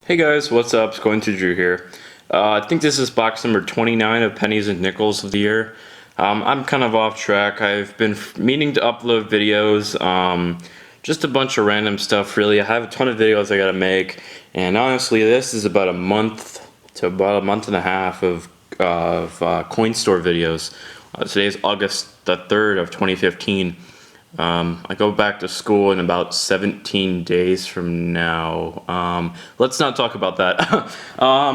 Hey guys, what's up? It's Going to Drew here. I think this is box number 29 of pennies and nickels of the year. I'm kind of off track. I've been meaning to upload videos, just a bunch of random stuff really. I have a ton of videos I gotta make, and honestly this is about a month to about a month and a half of coin store videos. Today is August the 3rd of 2015. I go back to school in about 17 days from now. Let's not talk about that.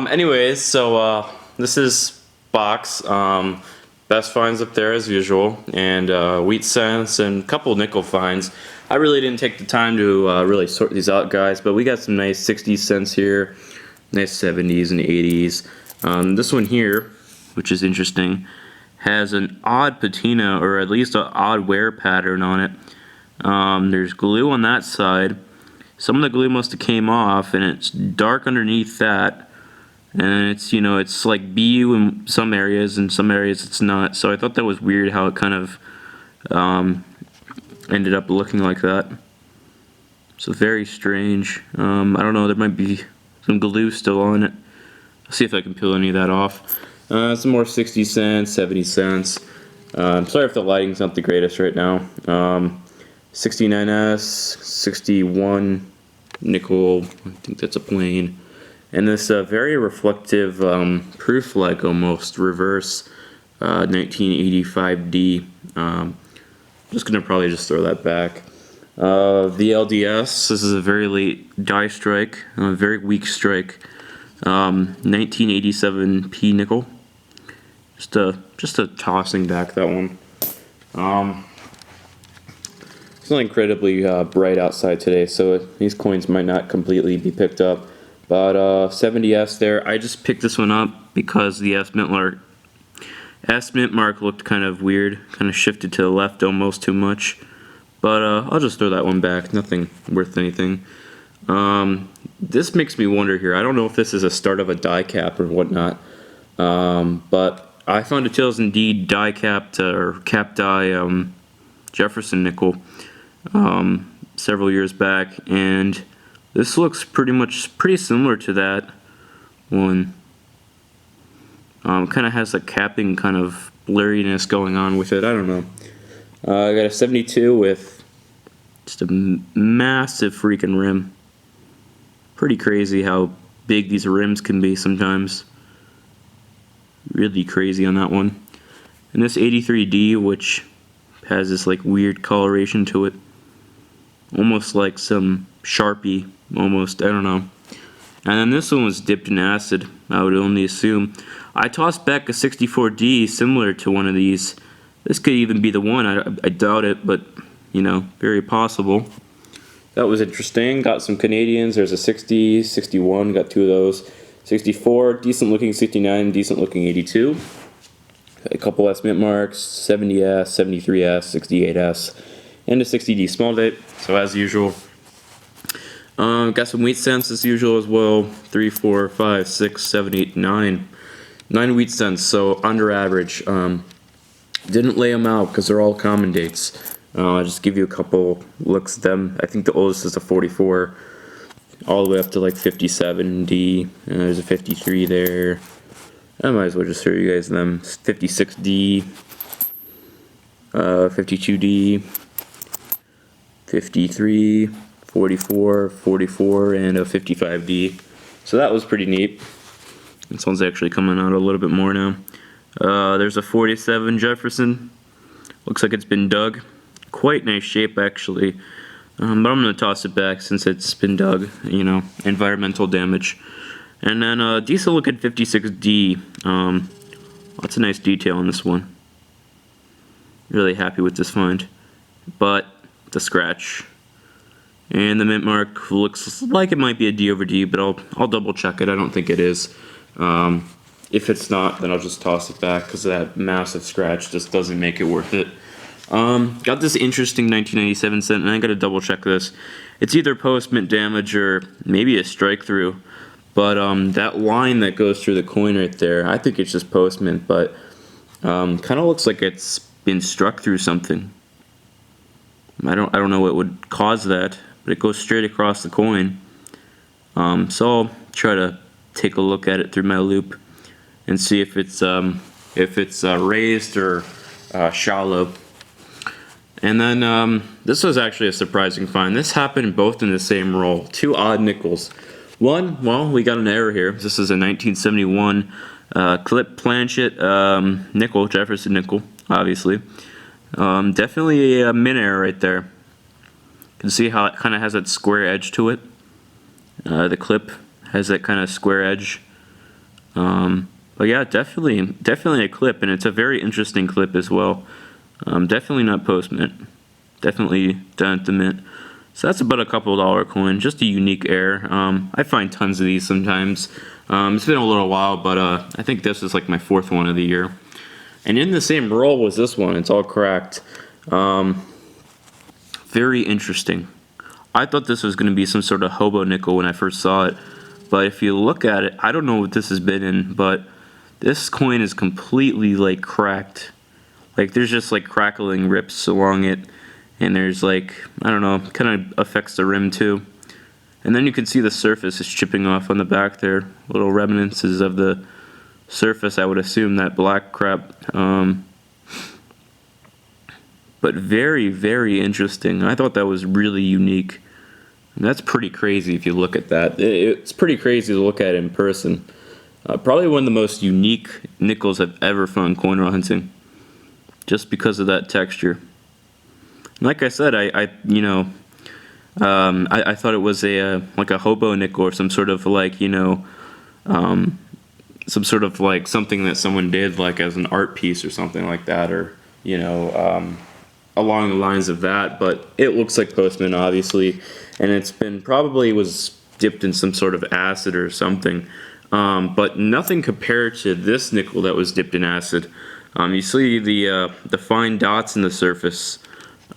Anyways, so this is box. Best finds up there as usual, and wheat cents and a couple nickel finds. I really didn't take the time to really sort these out, guys, but we got some nice 60 cents here, nice 70s and 80s. This one here, which is interesting, has an odd patina, or at least an odd wear pattern on it. There's glue on that side. Some of the glue must have came off, and it's dark underneath that. And it's, you know, it's like BU in some areas, and some areas it's not. So I thought that was weird how it kind of ended up looking like that. So very strange. I don't know, there might be some glue still on it. I'll see if I can peel any of that off. Some more 60 cents, 70 cents. I'm sorry if the lighting's not the greatest right now. 69S, 61 nickel, I think that's a plain. And this very reflective proof like almost reverse 1985D. Just gonna probably just throw that back. The LDS, this is a very late die strike, a very weak strike. 1987 P nickel. Just a tossing back that one. It's not incredibly bright outside today, so these coins might not completely be picked up. But 70S there. I just picked this one up because the S mint mark looked kind of weird, kind of shifted to the left almost too much. But I'll just throw that one back. Nothing worth anything. This makes me wonder here. I don't know if this is a start of a die cap or whatnot, but I found a Tails and D die capped or cap die Jefferson nickel several years back, and this looks pretty similar to that one. Kind of has a capping kind of blurriness going on with it. I don't know. I got a 72 with just a massive freaking rim. Pretty crazy how big these rims can be sometimes. Really crazy on that one. And this 83D, which has this like weird coloration to it, almost like some Sharpie, almost, I don't know. And then this one was dipped in acid, I would only assume. I tossed back a 64D similar to one of these. This could even be the one, I doubt it, but you know, very possible. That was interesting. Got some Canadians. There's a 60, 61, got two of those. 64, decent looking 69, decent looking 82. A couple S mint marks, 70S, 73S, 68S, and a 60D small date. So as usual. Got some wheat cents as usual as well. 3, 4, 5, 6, 7, 8, 9. 9 wheat cents, so under average. Didn't lay them out because they're all common dates. I'll just give you a couple looks at them. I think the oldest is a 44, all the way up to like 57D. There's a 53 there. I might as well just show you guys them. 56D, 52D, 53, 44, 44, and a 55D. So that was pretty neat. This one's actually coming out a little bit more now. There's a 47 Jefferson. Looks like it's been dug. Quite nice shape actually, but I'm going to toss it back since it's been dug, you know, environmental damage. And then a decent look at 56D. Lots of nice detail on this one. Really happy with this find, but the scratch and the mint mark looks like it might be a D over D, but I'll double check it. I don't think it is. If it's not, then I'll just toss it back because that massive scratch just doesn't make it worth it. Got this interesting 1997 cent, and I gotta double check this. It's either post mint damage or maybe a strike through, but that line that goes through the coin right there, I think it's just post mint, but kind of looks like it's been struck through something. I don't know what would cause that, but it goes straight across the coin. So try to take a look at it through my loop and see if it's raised or shallow. And then this was actually a surprising find. This happened both in the same roll. 2 odd nickels. One, well, we got an error here. This is a 1971 clip planchet nickel, Jefferson nickel, obviously. Definitely a min error right there. You can see how it kind of has that square edge to it. The clip has that kind of square edge. But yeah, definitely a clip, and it's a very interesting clip as well. Definitely not post mint. Definitely done at the mint. So that's about a couple dollar coin, just a unique error. I find tons of these sometimes. It's been a little while, but I think this is like my 4th one of the year. And in the same roll was this one. It's all cracked. Very interesting. I thought this was going to be some sort of hobo nickel when I first saw it. But if you look at it, I don't know what this has been in, but this coin is completely like cracked. Like there's just like crackling rips along it, and there's like, I don't know, kind of affects the rim too. And then you can see the surface is chipping off on the back there, little remnants of the surface, I would assume, that black crap. But very, very interesting. I thought that was really unique. And that's pretty crazy if you look at that. It's pretty crazy to look at in person. Probably one of the most unique nickels I've ever found coin hunting, just because of that texture. Like I said, I thought it was like a hobo nickel or some sort of like, some sort of like something that someone did like as an art piece or something like that, or along the lines of that. But it looks like postman, obviously, and it's been probably was dipped in some sort of acid or something. But nothing compared to this nickel that was dipped in acid. You see the fine dots in the surface.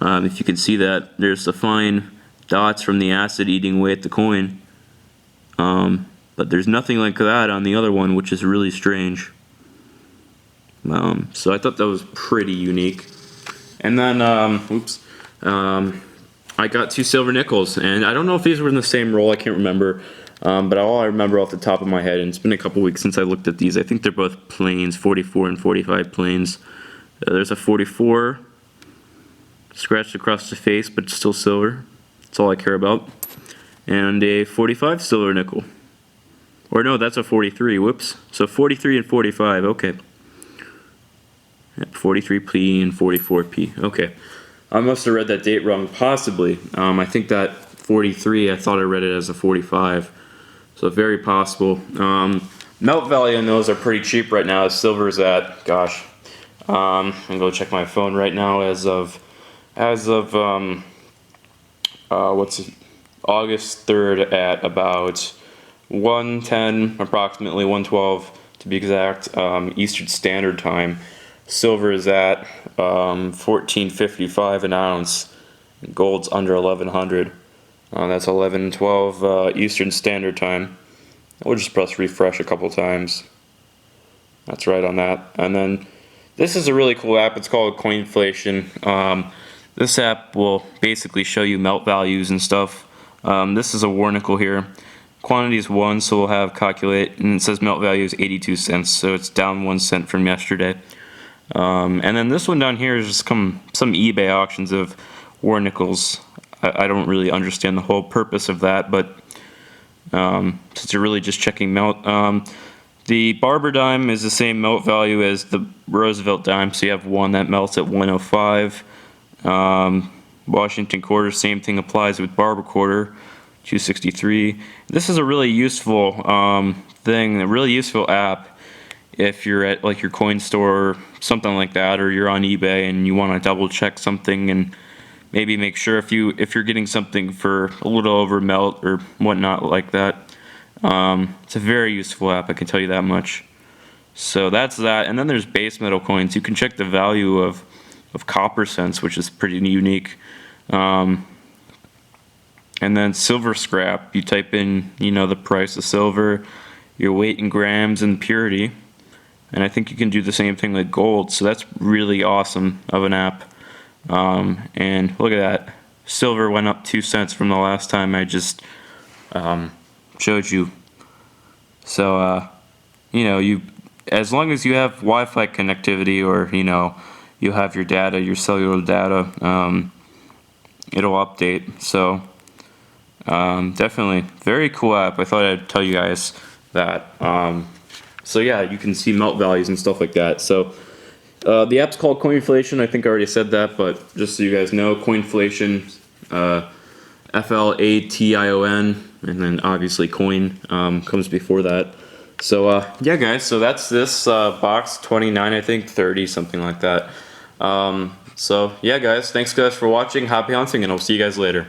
If you can see that, there's the fine dots from the acid eating away at the coin. But there's nothing like that on the other one, which is really strange. So I thought that was pretty unique. And then, I got 2 silver nickels, and I don't know if these were in the same roll. I can't remember. But all I remember off the top of my head, and it's been a couple weeks since I looked at these, I think they're both planes, 44 and 45 planes. There's a 44 scratched across the face, but still silver. That's all I care about. And a 45 silver nickel. Or no, that's a 43, whoops. So 43 and 45, okay. 43p and 44p, okay. I must have read that date wrong, possibly. I think that 43, I thought I read it as a 45. So very possible. Melt value on those are pretty cheap right now. Silver's at, gosh, I'm gonna go check my phone right now as of August 3rd at about 110, approximately 112 to be exact, Eastern Standard Time. Silver is at $14.55 an ounce. Gold's under 1100. That's 11:12 Eastern Standard Time. We'll just press refresh a couple times. That's right on that. And then this is a really cool app. It's called Coinflation. This app will basically show you melt values and stuff. This is a war nickel here. Quantity is 1, so we'll have calculate, and it says melt value is 82 cents, so it's down 1 cent from yesterday. And then this one down here is just some eBay auctions of war nickels. I don't really understand the whole purpose of that, but since you're really just checking melt, the Barber dime is the same melt value as the Roosevelt dime, so you have one that melts at 105. Washington quarter, same thing applies with Barber quarter, 263. This is a really useful thing, a really useful app if you're at like your coin store or something like that, or you're on eBay and you want to double check something and maybe make sure if you're getting something for a little over melt or whatnot like that. It's a very useful app, I can tell you that much. So that's that. And then there's base metal coins. You can check the value of copper cents, which is pretty unique. And then silver scrap. You type in, the price of silver, your weight in grams, and purity. And I think you can do the same thing with gold. So that's really awesome of an app. And look at that. Silver went up 2 cents from the last time I just showed you. So you as long as you have Wi-Fi connectivity, or you have your data, your cellular data, it'll update. So definitely very cool app. I thought I'd tell you guys that. So yeah, you can see melt values and stuff like that. So the app's called Coinflation. I think I already said that, but just so you guys know, Coinflation, FLATION, and then obviously coin comes before that. So yeah, guys. So that's this box 29, I think 30, something like that. So yeah, guys. Thanks guys for watching. Happy hunting, and I'll see you guys later.